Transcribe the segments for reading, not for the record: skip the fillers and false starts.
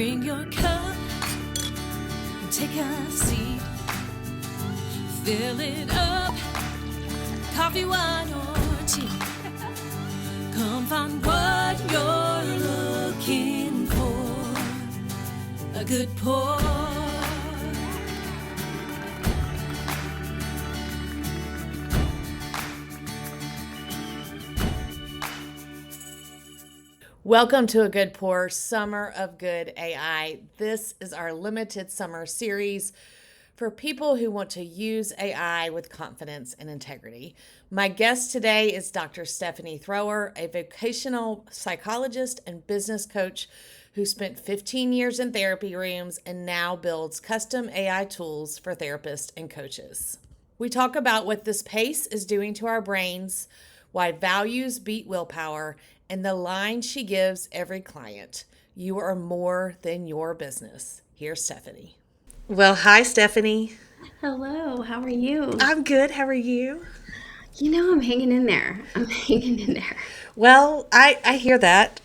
Bring your cup and take a seat. Fill it up, coffee, wine, or tea. Come find what you're looking for. A good pour. Welcome to A Good Pour, Summer of Good AI. This is our limited summer series for people who want to use AI with confidence and integrity. My guest today is Dr. Stephanie Thrower, a vocational psychologist and business coach who spent 15 years in therapy rooms and now builds custom AI tools for therapists and coaches. We talk about what this pace is doing to our brains, why values beat willpower, and the line she gives every client: you are more than your business. Here's Stephanie. Well, hi, Stephanie. Hello, how are you? I'm good. How are you? I'm hanging in there. Well, I hear that.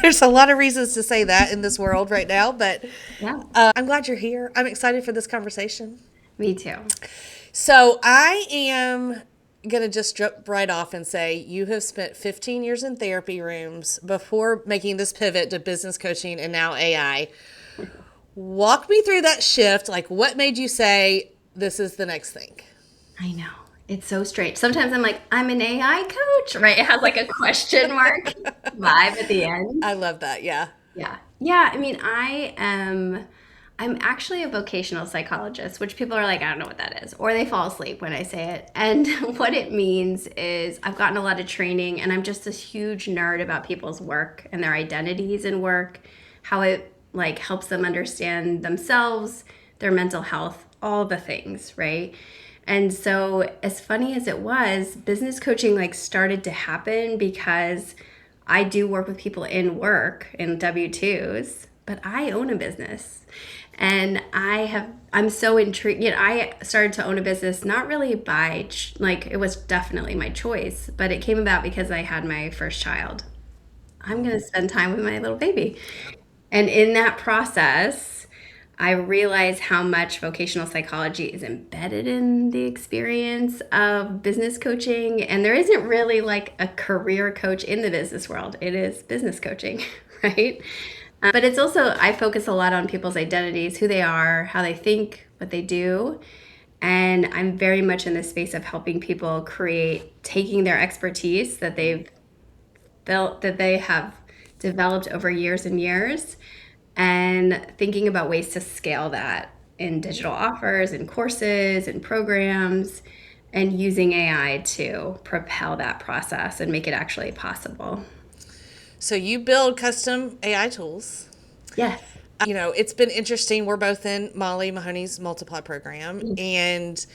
There's a lot of reasons to say that in this world right now, but Yeah, I'm glad you're here. I'm excited for this conversation. me too. So I am going to just jump right off and say you have spent 15 years in therapy rooms before making this pivot to business coaching and now AI. Walk me through that shift. Like, what made you say this is the next thing? I know. It's so strange. Sometimes I'm like, I'm an AI coach, right? It has like a question mark vibe at the end. I love that. Yeah. Yeah. Yeah, I'm actually a vocational psychologist, which people are like, I don't know what that is, or they fall asleep when I say it. And what it means is I've gotten a lot of training and I'm just this huge nerd about people's work and their identities in work, how it like helps them understand themselves, their mental health, all the things, right? And so as funny as it was, business coaching like started to happen because I do work with people in work in W-2s, but I own a business. And I'm so intrigued. I started to own a business not really by, like, it was definitely my choice, but it came about because I had my first child. I'm going to spend time with my little baby. And in that process, I realized how much vocational psychology is embedded in the experience of business coaching. And there isn't really like a career coach in the business world. It is business coaching, right? But it's also, I focus a lot on people's identities, who they are, how they think, what they do. And I'm very much in the space of helping people create, taking their expertise that they've built, that they have developed over years and years, and thinking about ways to scale that in digital offers and courses and programs, and using AI to propel that process and make it actually possible. So you build custom AI tools. Yes. It's been interesting. We're both in Molly Mahoney's Multiply program, and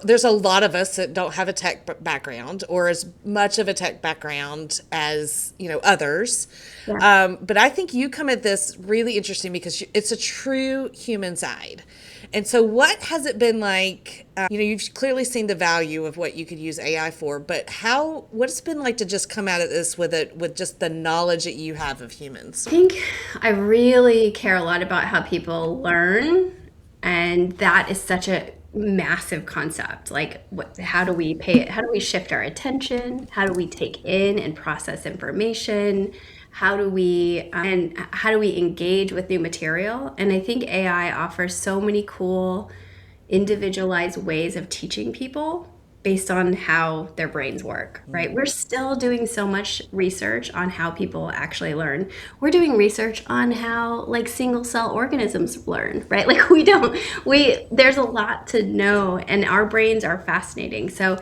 there's a lot of us that don't have a tech background or as much of a tech background as, others. Yeah. But I think you come at this really interesting because it's a true human side. And so what has it been like? You've clearly seen the value of what you could use AI for, but what it's been like to just come out of this with just the knowledge that you have of humans? I think I really care a lot about how people learn, and that is such a massive concept. Like, how do we how do we shift our attention? How do we take in and process information? How do we engage with new material? And I think AI offers so many cool individualized ways of teaching people based on how their brains work, right? We're still doing so much research on how people actually learn. We're doing research on how like single cell organisms learn, right? Like there's a lot to know, and our brains are fascinating. So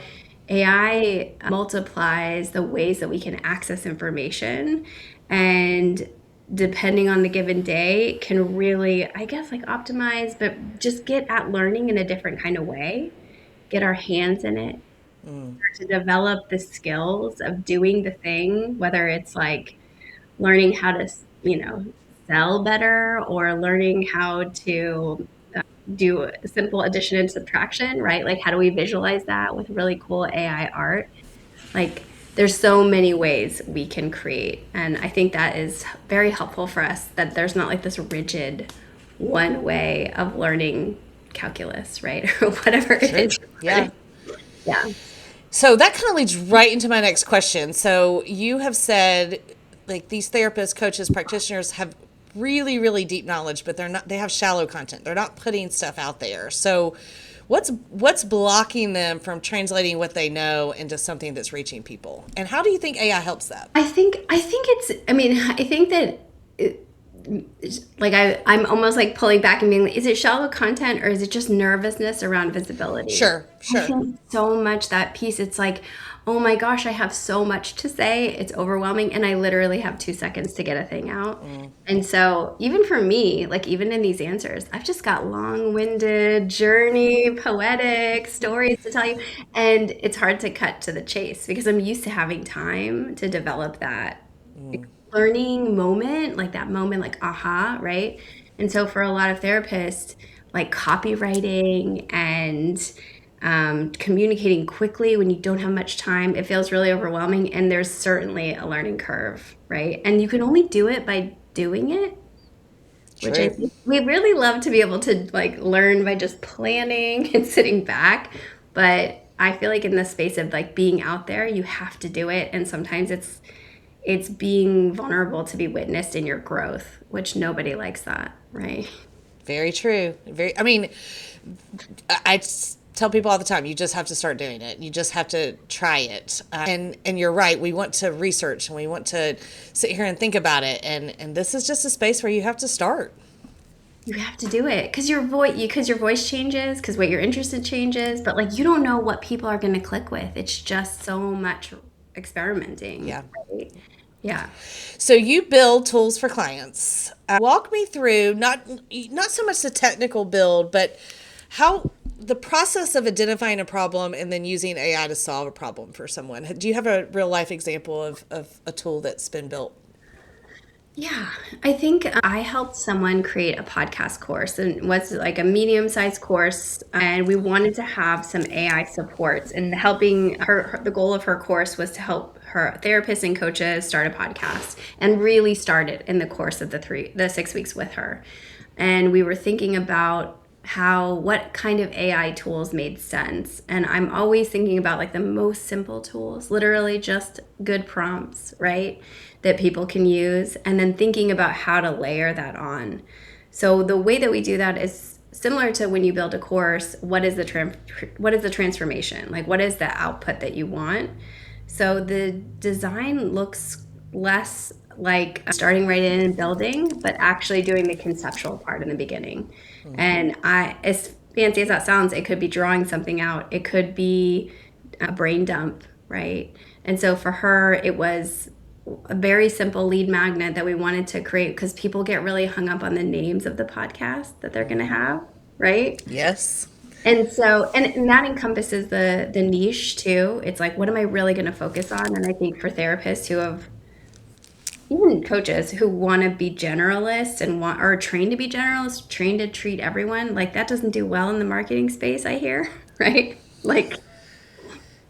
AI multiplies the ways that we can access information, and depending on the given day can really, I guess, like optimize, but just get at learning in a different kind of way, get our hands in it, to develop the skills of doing the thing, whether it's like learning how to, sell better, or learning how to do simple addition and subtraction, right? Like, how do we visualize that with really cool AI art? Like, there's so many ways we can create. And I think that is very helpful for us, that there's not like this rigid one way of learning calculus, right? Or whatever it is. Yeah. Yeah. So that kind of leads right into my next question. So you have said, like, these therapists, coaches, practitioners have really, really deep knowledge, but they have shallow content. They're not putting stuff out there. So what's blocking them from translating what they know into something that's reaching people? And how do you think AI helps that? I think that I'm almost like pulling back and being like, is it shallow content or is it just nervousness around visibility? Sure. I think so much that piece, it's like, oh my gosh, I have so much to say. It's overwhelming. And I literally have 2 seconds to get a thing out. And so even for me, like even in these answers, I've just got long-winded, journey, poetic stories to tell you. And it's hard to cut to the chase because I'm used to having time to develop that learning moment, like that moment, like, aha, right? And so for a lot of therapists, like copywriting and communicating quickly when you don't have much time, it feels really overwhelming. And there's certainly a learning curve, right? And you can only do it by doing it, which I think we really love to be able to like learn by just planning and sitting back. But I feel like in the space of like being out there, you have to do it. And sometimes it's being vulnerable to be witnessed in your growth, which nobody likes that, right? Very true. I tell people all the time, you just have to start doing it. You just have to try it. And you're right. We want to research and we want to sit here and think about it. And this is just a space where you have to start. You have to do it because your voice changes, because what you're interested in changes, but like you don't know what people are going to click with. It's just so much experimenting. Yeah. Right? Yeah. So you build tools for clients. Walk me through not so much the technical build, but how the process of identifying a problem and then using AI to solve a problem for someone. Do you have a real life example of a tool that's been built? Yeah, I think I helped someone create a podcast course, and it was like a medium-sized course, and we wanted to have some AI supports and helping her. The goal of her course was to help her therapists and coaches start a podcast and really start it in the course of the 6 weeks with her. And we were thinking about what kind of AI tools made sense. And I'm always thinking about like the most simple tools, literally just good prompts, right? That people can use, and then thinking about how to layer that on. So the way that we do that is similar to when you build a course. What is the transformation? Like, what is the output that you want? So the design looks less like starting right in and building, but actually doing the conceptual part in the beginning. And as fancy as that sounds, it could be drawing something out. It could be a brain dump, right? And so for her, it was a very simple lead magnet that we wanted to create because people get really hung up on the names of the podcast that they're going to have, right? Yes. And so, and that encompasses the niche too. It's like, what am I really going to focus on? And I think for therapists who have, even coaches who want to be generalists and are trained to be generalists, trained to treat everyone, like that doesn't do well in the marketing space, I hear, right? Like,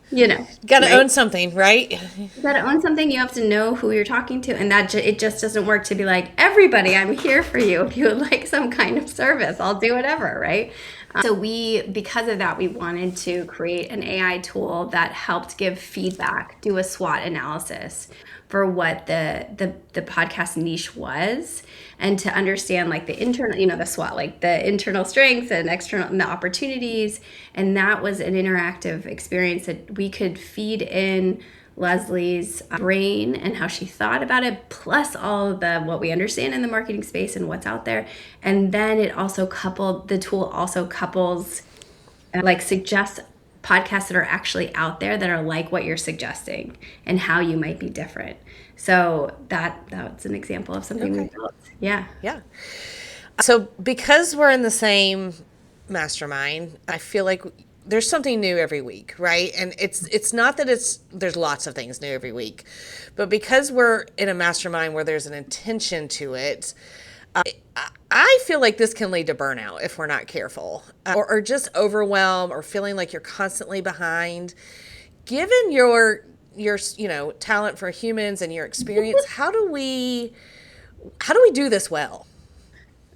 got to right? own something, right? You got to own something. You have to know who you're talking to, and that it just doesn't work to be like, everybody, I'm here for you. If you would like some kind of service, I'll do whatever, right? So because of that, we wanted to create an AI tool that helped give feedback, do a SWOT analysis for what the podcast niche was, and to understand like the internal, the SWOT, like the internal strengths and external and the opportunities. And that was an interactive experience that we could feed in Leslie's brain and how she thought about it, plus all of what we understand in the marketing space and what's out there. And then the tool also couples like suggests podcasts that are actually out there that are like what you're suggesting and how you might be different. So that's an example of something we built. Yeah. So because we're in the same mastermind, I feel like there's something new every week, right? And it's not that there's lots of things new every week, but because we're in a mastermind where there's an intention to it, I feel like this can lead to burnout if we're not careful, or just overwhelm, or feeling like you're constantly behind. Given your your, talent for humans and your experience, how do we do this well?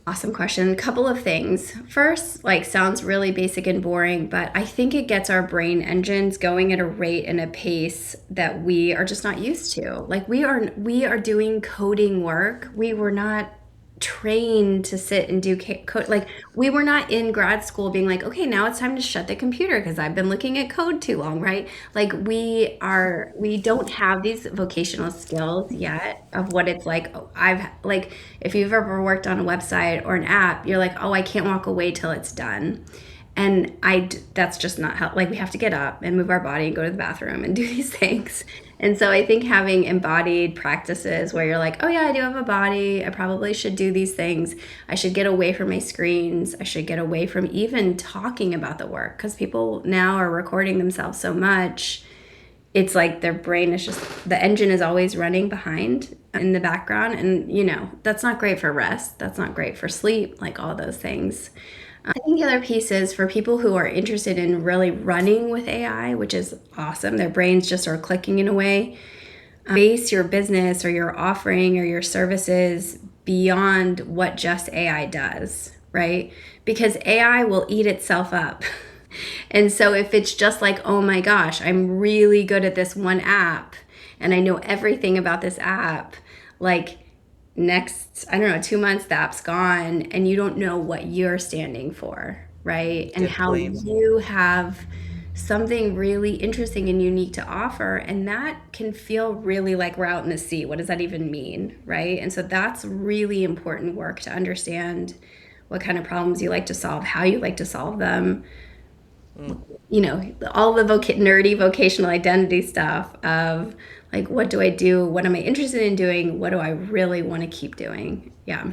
Awesome question. A couple of things. First, like sounds really basic and boring, but I think it gets our brain engines going at a rate and a pace that we are just not used to. Like we are doing coding work. We were not trained to sit and do code. Like we were not in grad school being like, okay, now it's time to shut the computer because I've been looking at code too long, right? Like we don't have these vocational skills yet of what it's like. I've like, if you've ever worked on a website or an app, you're like, oh, I can't walk away till it's done. And that's just not how, like we have to get up and move our body and go to the bathroom and do these things. And so I think having embodied practices where you're like, oh yeah, I do have a body. I probably should do these things. I should get away from my screens. I should get away from even talking about the work because people now are recording themselves so much. It's like their brain is just, the engine is always running behind in the background. And, that's not great for rest. That's not great for sleep, like all those things. I think the other piece is for people who are interested in really running with AI, which is awesome. Their brains just are clicking in a way. Base your business or your offering or your services beyond what just AI does, right? Because AI will eat itself up. And so if it's just like, oh my gosh, I'm really good at this one app and I know everything about this app, like next, I don't know, 2 months, the app's gone and you don't know what you're standing for, right? And how you have something really interesting and unique to offer. And that can feel really like we're out in the sea. What does that even mean, right? And so that's really important work to understand what kind of problems you like to solve, how you like to solve them. All the nerdy vocational identity stuff of like, what do I do? What am I interested in doing? What do I really want to keep doing? Yeah.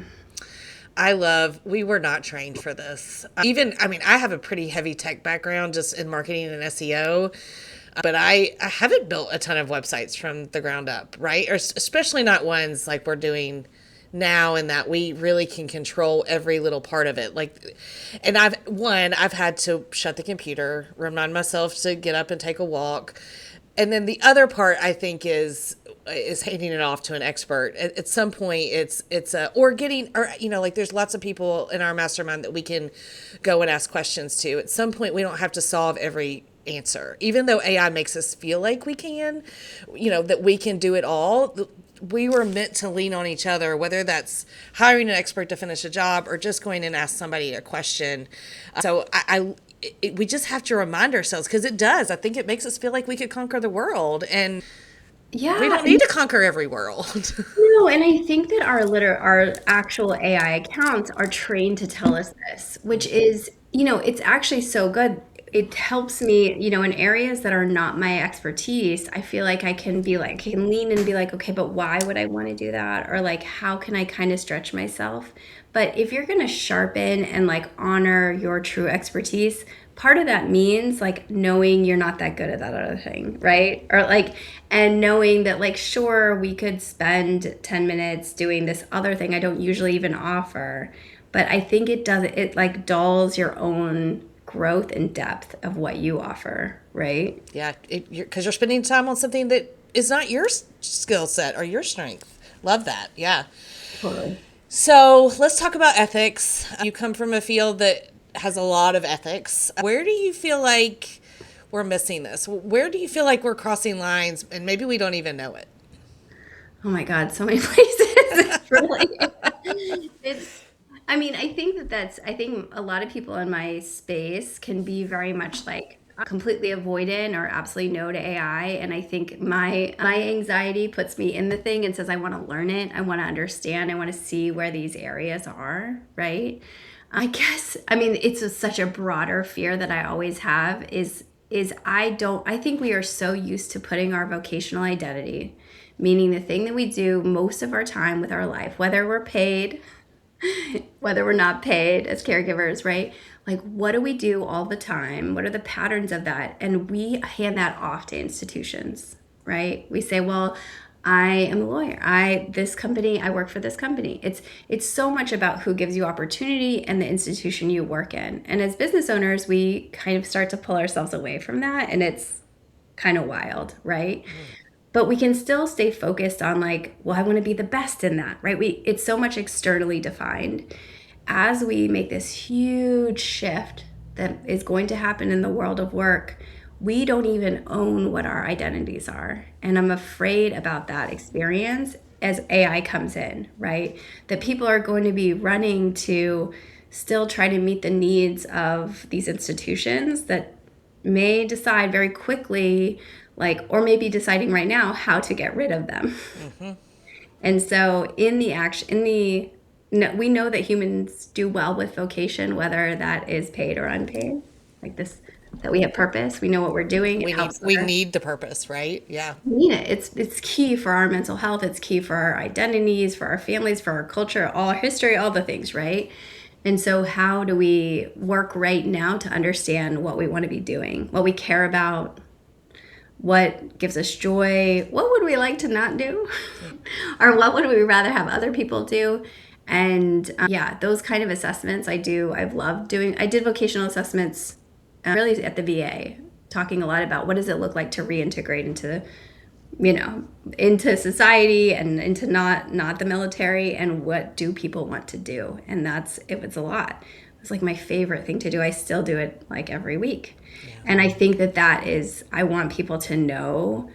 We were not trained for this. I have a pretty heavy tech background just in marketing and SEO, but I haven't built a ton of websites from the ground up, right? Or especially not ones like we're doing now and that we really can control every little part of it. I've had to shut the computer, remind myself to get up and take a walk. And then the other part I think is handing it off to an expert. At some point there's lots of people in our mastermind that we can go and ask questions to. At some point we don't have to solve every answer. Even though AI makes us feel like we can, that we can do it all. We were meant to lean on each other, whether that's hiring an expert to finish a job or just going and ask somebody a question. So we just have to remind ourselves, because it does. I think it makes us feel like we could conquer the world, and yeah, we don't need to conquer every world. No, and I think that our actual AI accounts are trained to tell us this, which is, it's actually so good. It helps me, in areas that are not my expertise. I feel like I can lean and be like, okay, but why would I want to do that? Or like, how can I kind of stretch myself? But if you're going to sharpen and like honor your true expertise, part of that means like knowing you're not that good at that other thing, right? Or like, and knowing that like, sure, we could spend 10 minutes doing this other thing I don't usually even offer. But I think it like dulls your own growth and depth of what you offer, right? Yeah, because you're spending time on something that is not your skill set or your strength. Love that. Yeah. Totally. So let's talk about ethics. You come from a field that has a lot of ethics. Where do you feel like we're missing this? Where do you feel like we're crossing lines and maybe we don't even know it? Oh my God, so many places. It's really, I think a lot of people in my space can be very much like completely avoidant or absolutely no to AI. And I think my anxiety puts me in the thing and says, I want to learn it. I want to understand. I want to see where these areas are, right? I guess, it's such a broader fear that I always have is I think we are so used to putting our vocational identity, meaning the thing that we do most of our time with our life, whether we're paid, whether we're not paid as caregivers, right? Like, what do we do all the time? What are the patterns of that? And we hand that off to institutions, right? We say, well, I am a lawyer. I work for this company. It's so much about who gives you opportunity and the institution you work in. And as business owners, we kind of start to pull ourselves away from that. And it's kind of wild, right? But we can still stay focused on like, well, I want to be the best in that, right? It's so much externally defined. As we make this huge shift that is going to happen in the world of work, we don't even own what our identities are. And I'm afraid about that experience as AI comes in, right? That people are going to be running to still try to meet the needs of these institutions that may decide very quickly, like, or maybe deciding right now how to get rid of them. And so we know that humans do well with vocation, whether that is paid or unpaid, like this, that we have purpose, we know what we're doing. We need the purpose, right? Yeah. We need it. It's key for our mental health. It's key for our identities, for our families, for our culture, all our history, all the things, right? And so how do we work right now to understand what we want to be doing, what we care about, what gives us joy, what would we like to not do, or what would we rather have other people do? And those kind of assessments I've loved doing. I did vocational assessments really at the VA, talking a lot about what does it look like to reintegrate into society and into not the military, and what do people want to do. And it was a lot. It's like my favorite thing to do. I still do it like every week. And I think that is, I want people to know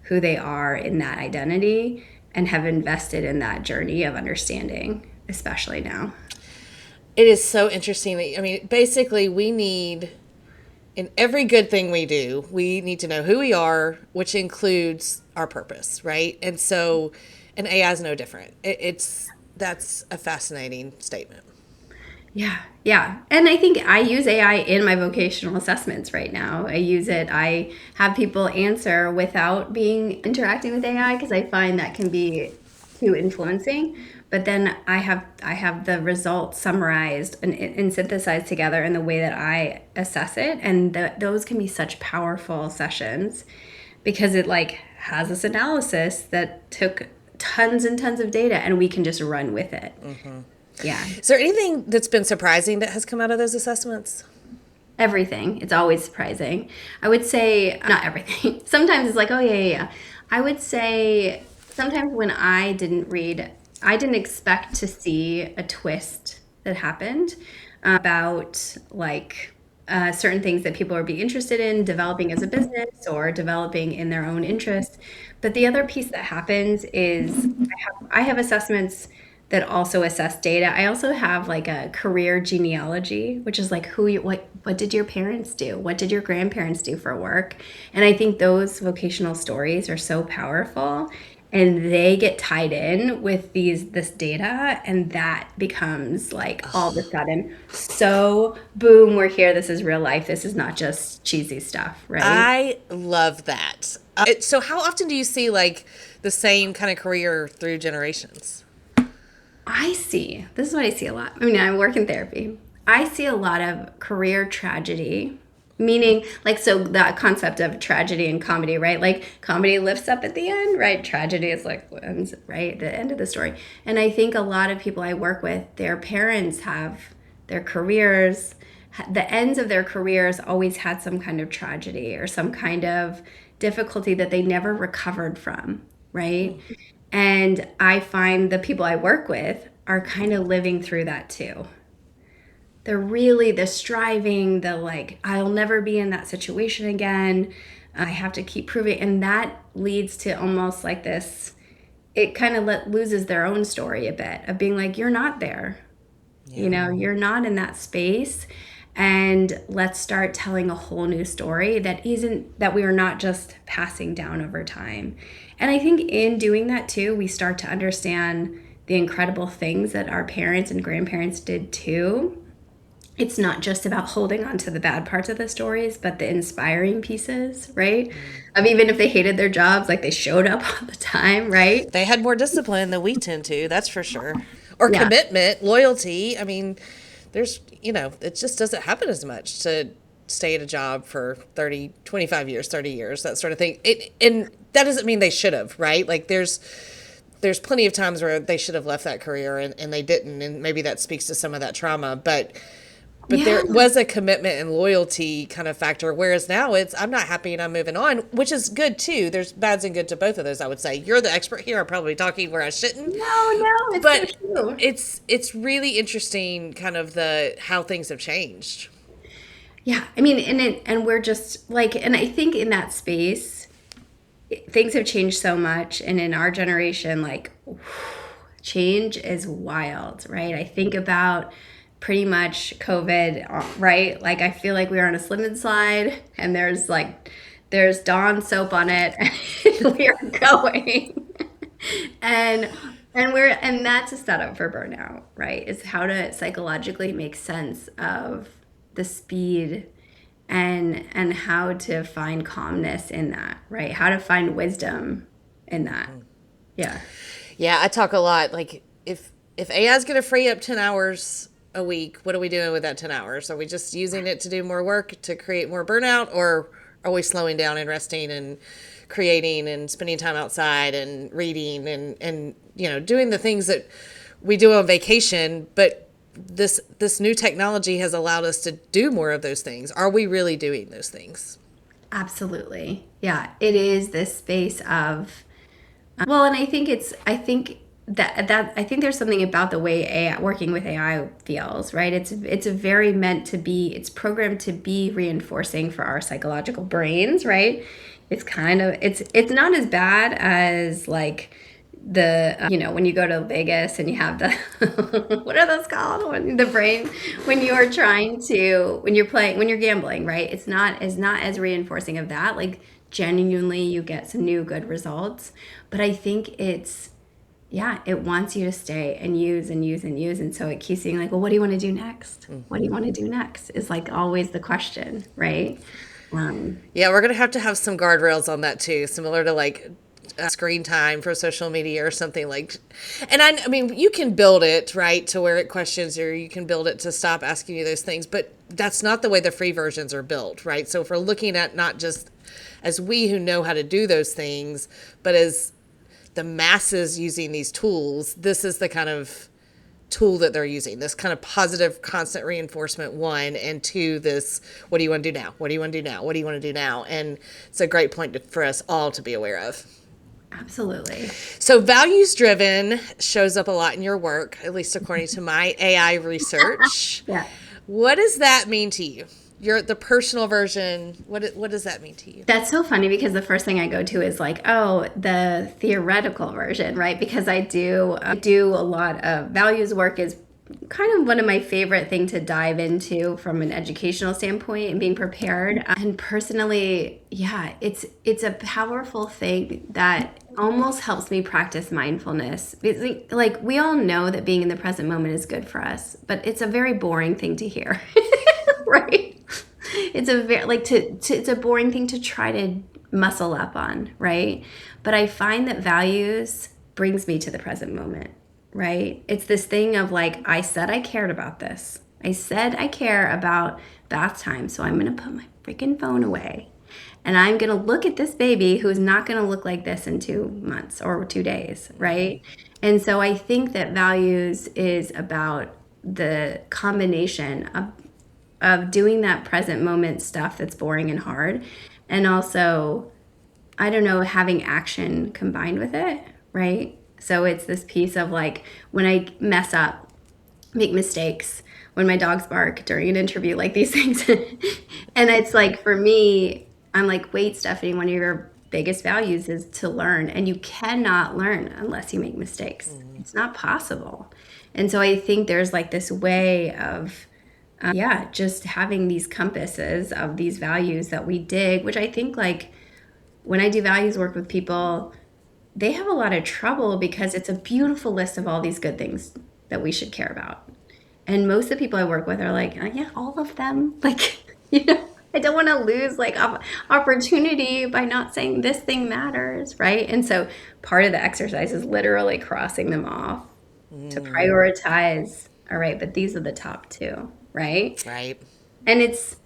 who they are in that identity and have invested in that journey of understanding, especially now. It is so interesting. I mean, basically we need, in every good thing we do, we need to know who we are, which includes our purpose, right? And so, and AI is no different. That's a fascinating statement. Yeah. And I think I use AI in my vocational assessments right now. I have people answer without interacting with AI, because I find that can be too influencing. But then I have the results summarized and synthesized together in the way that I assess it. And those can be such powerful sessions, because it like has this analysis that took tons and tons of data, and we can just run with it. Yeah. Is there anything that's been surprising that has come out of those assessments? Everything. It's always surprising. I would say not everything. Sometimes it's like, oh yeah. I would say sometimes when I didn't expect to see a twist that happened about like certain things that people would be interested in developing as a business or developing in their own interest. But the other piece that happens is I have assessments that also assess data. I also have like a career genealogy, which is like what did your parents do? What did your grandparents do for work? And I think those vocational stories are so powerful, and they get tied in with this data, and that becomes like all of a sudden, so boom, we're here. This is real life. This is not just cheesy stuff, right? I love that. So how often do you see like the same kind of career through generations? This is what I see a lot. I mean, I work in therapy. I see a lot of career tragedy, meaning like, so that concept of tragedy and comedy, right? Like comedy lifts up at the end, right? Tragedy is like, right, the end of the story. And I think a lot of people I work with, their parents have their careers, the ends of their careers always had some kind of tragedy or some kind of difficulty that they never recovered from, right? And I find the people I work with are kind of living through that too. They're really the striving, the like, I'll never be in that situation again. I have to keep proving. And that leads to almost like this, it kind of loses their own story a bit of being like, you're not there. Yeah. You're not in that space. And let's start telling a whole new story that we are not just passing down over time. And I think in doing that too, we start to understand the incredible things that our parents and grandparents did too. It's not just about holding on to the bad parts of the stories, but the inspiring pieces, right? Of even if they hated their jobs, like they showed up all the time, right? They had more discipline than we tend to, that's for sure. Or commitment, loyalty. I mean, it just doesn't happen as much to stay at a job for 30, 25 years, 30 years, that sort of thing. And that doesn't mean they should have, right? Like there's plenty of times where they should have left that career and they didn't. And maybe that speaks to some of that trauma. But But Yeah. there was a commitment and loyalty kind of factor, whereas now it's I'm not happy and I'm moving on, which is good too. There's bads and good to both of those, I would say. You're the expert here. I'm probably talking where I shouldn't. No, it's so But true. it's really interesting kind of the how things have changed. Yeah, I mean, and we're just like, and I think in that space, things have changed so much, and in our generation, like, change is wild, right? I think about pretty much COVID, right? Like, I feel like we are on a slip and slide, and there's Dawn soap on it, and we are going, and and that's a setup for burnout, right? Is how to psychologically make sense of the speed and how to find calmness in that, right? How to find wisdom in that. Yeah. Yeah, I talk a lot. Like if AI is going to free up 10 hours a week, what are we doing with that 10 hours? Are we just using it to do more work to create more burnout, or are we slowing down and resting and creating and spending time outside and reading and doing the things that we do on vacation, but this new technology has allowed us to do more of those things. Are we really doing those things? Absolutely. Yeah. It is this space of, well, and I think I think there's something about the way AI, working with AI feels, right? It's a very meant to be, it's programmed to be reinforcing for our psychological brains, right? It's kind of, it's not as bad as like when you go to Vegas and you have the what are those called, when the brain, when you're trying to, when you're gambling, right? It's not as reinforcing of that. Like, genuinely you get some new good results, but I think it wants you to stay and use and use and use, and so it keeps saying like, well, what do you want to do next? What do you want to do next is like always the question, right? Yeah, we're going to have some guardrails on that too, similar to like screen time for social media or something like. And I mean, you can build it, right, to where it questions, or you can build it to stop asking you those things, but that's not the way the free versions are built, right? So if we're looking at not just as we who know how to do those things, but as the masses using these tools, this is the kind of tool that they're using, this kind of positive constant reinforcement, one, and two, this what do you want to do now, what do you want to do now, what do you want to do now. And it's a great point for us all to be aware of. Absolutely. So values driven shows up a lot in your work, at least according to my AI research. Yeah. What does that mean to you? The personal version, what does that mean to you? That's so funny because the first thing I go to is like, oh, the theoretical version, right? Because I do a lot of values work, is kind of one of my favorite thing to dive into from an educational standpoint and being prepared. And personally, yeah, it's a powerful thing that almost helps me practice mindfulness. Like, we all know that being in the present moment is good for us, but it's a very boring thing to hear, right? It's a very it's a boring thing to try to muscle up on, right? But I find that values brings me to the present moment, right? It's this thing of like, I said I cared about this. I said I care about bath time, so I'm going to put my freaking phone away. And I'm going to look at this baby who's not going to look like this in 2 months or 2 days, right? And so I think that values is about the combination of doing that present moment stuff that's boring and hard, and also, I don't know, having action combined with it, right? So it's this piece of like, when I mess up, make mistakes, when my dogs bark during an interview, like these things. And it's like, for me, I'm like, wait, Stephanie, one of your biggest values is to learn, and you cannot learn unless you make mistakes. It's not possible. And so I think there's like this way of just having these compasses of these values that we dig, which I think, like, when I do values work with people, they have a lot of trouble because it's a beautiful list of all these good things that we should care about. And most of the people I work with are like, yeah, all of them. Like, I don't want to lose like opportunity by not saying this thing matters, right? And so part of the exercise is literally crossing them off to prioritize. All right, but these are the top 2. Right? Right. And it's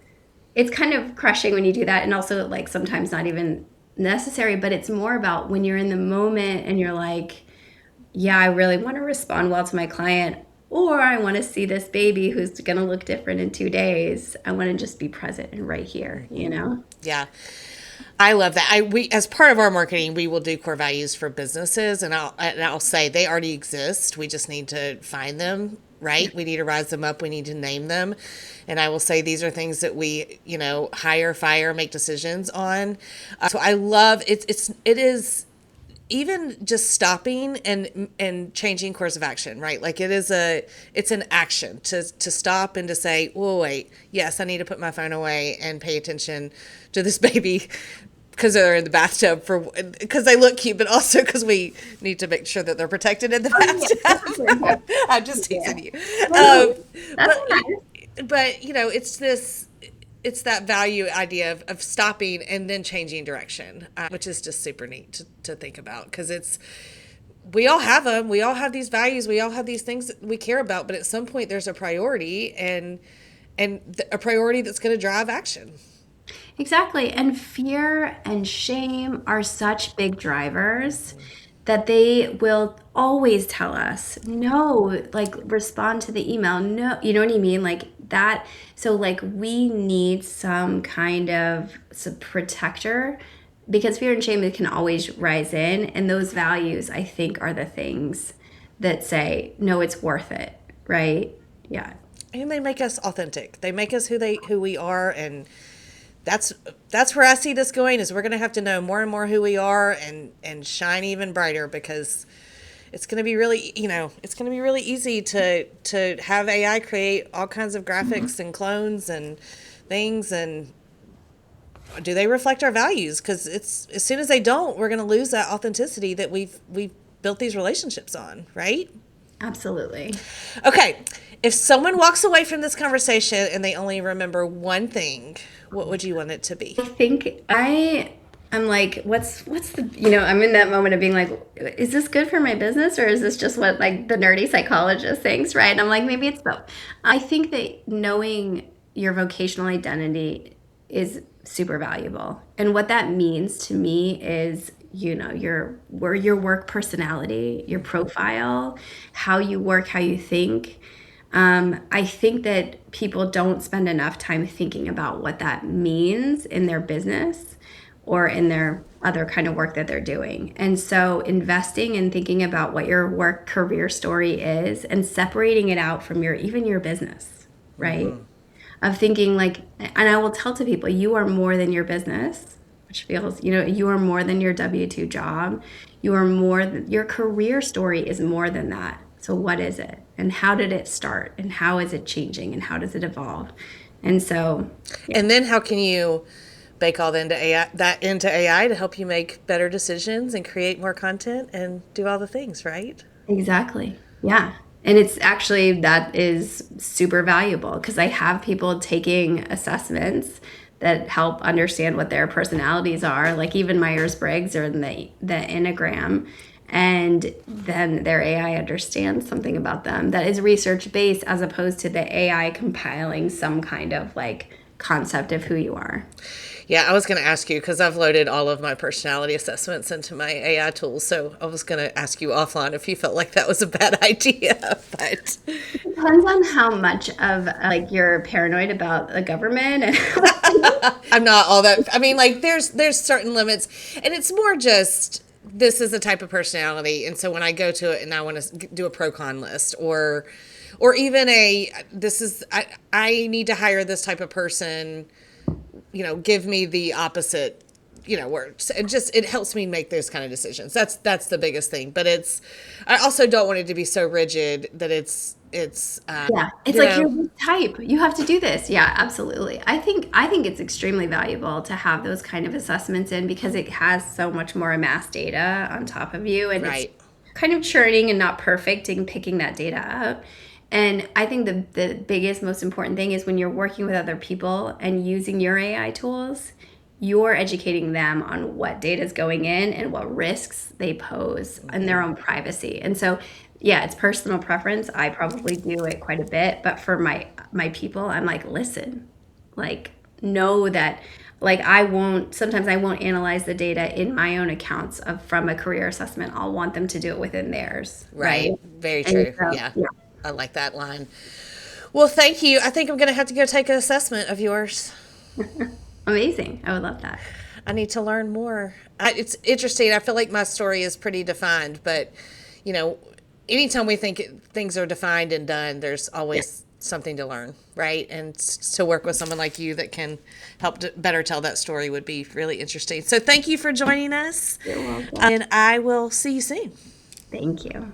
kind of crushing when you do that, and also like sometimes not even necessary, but it's more about when you're in the moment and you're like, yeah, I really want to respond well to my client. Or I want to see this baby who's going to look different in 2 days. I want to just be present and right here, you know? Yeah. I love that. We as part of our marketing, we will do core values for businesses, and I'll say they already exist. We just need to find them, right? We need to rise them up. We need to name them, and I will say these are things that we, hire, fire, make decisions on. So I love it. It is even just stopping and changing course of action, right? Like it's an action to stop and to say, "Oh wait, yes, I need to put my phone away and pay attention to this baby because they're in the bathtub because they look cute, but also because we need to make sure that they're protected in the bathtub." I'm just teasing you. That's But nice. it's that value idea of stopping and then changing direction, which is just super neat to think about because we all have them. We all have these values. We all have these things that we care about. But at some point, there's a priority and a priority that's going to drive action. Exactly. And fear and shame are such big drivers that they will always tell us, no, like respond to the email. No, you know what I mean? Like that. So, like, we need some kind of protector because fear and shame can always rise in. And those values, I think, are the things that say, no, it's worth it. Right? Yeah. And they make us authentic. They make us who we are, and that's where I see this going. Is we're going to have to know more and more who we are and shine even brighter because it's going to be really easy to have AI create all kinds of graphics and clones and things, and do they reflect our values? Because it's as soon as they don't, we're going to lose that authenticity that we've built these relationships on, right? Absolutely. Okay, if someone walks away from this conversation and they only remember one thing, what would you want it to be? I think I'm like, what's the, I'm in that moment of being like, is this good for my business or is this just what like the nerdy psychologist thinks, right? And I'm like, maybe it's both. I think that knowing your vocational identity is super valuable. And what that means to me is, your work personality, your profile, how you work, how you think. I think that people don't spend enough time thinking about what that means in their business or in their other kind of work that they're doing. And so investing and thinking about what your work career story is and separating it out from even your business, right? Mm-hmm. Of thinking like, and I will tell to people, you are more than your business, which feels, you are more than your W-2 job. You are your career story is more than that. So what is it? And how did it start? And how is it changing? And how does it evolve? And so, yeah. And then how can you bake all that into AI to help you make better decisions and create more content and do all the things, right? Exactly. Yeah. And it's actually, that is super valuable because I have people taking assessments that help understand what their personalities are, like even Myers-Briggs or the Enneagram. And then their AI understands something about them that is research-based as opposed to the AI compiling some kind of like concept of who you are. Yeah, I was going to ask you because I've loaded all of my personality assessments into my AI tools. So I was going to ask you offline if you felt like that was a bad idea. But it depends on how much of like you're paranoid about the government. And I'm not all that. I mean, like there's certain limits, and it's more just this is a type of personality, and so when I go to it and I want to do a pro con list or even I need to hire this type of person. Give me the opposite, words. And just, it helps me make those kind of decisions. That's the biggest thing. But I also don't want it to be so rigid that it's yeah, it's like you're this type. You have to do this. Yeah, absolutely. I think it's extremely valuable to have those kind of assessments in because it has so much more amassed data on top of you. And right. It's kind of churning and not perfect and picking that data up. And I think the biggest, most important thing is when you're working with other people and using your AI tools, you're educating them on what data is going in and what risks they pose in their own privacy. And so, yeah, it's personal preference. I probably do it quite a bit. But for my people, I'm like, listen, like, know that, like, sometimes I won't analyze the data in my own accounts from a career assessment. I'll want them to do it within theirs. Right. Very true. So, yeah. I like that line. Well, thank you. I think I'm going to have to go take an assessment of yours. Amazing. I would love that. I need to learn more. It's interesting. I feel like my story is pretty defined, but, you know, anytime we think things are defined and done, there's always something to learn, right? And to work with someone like you that can help to better tell that story would be really interesting. So thank you for joining us. You're welcome. And I will see you soon. Thank you.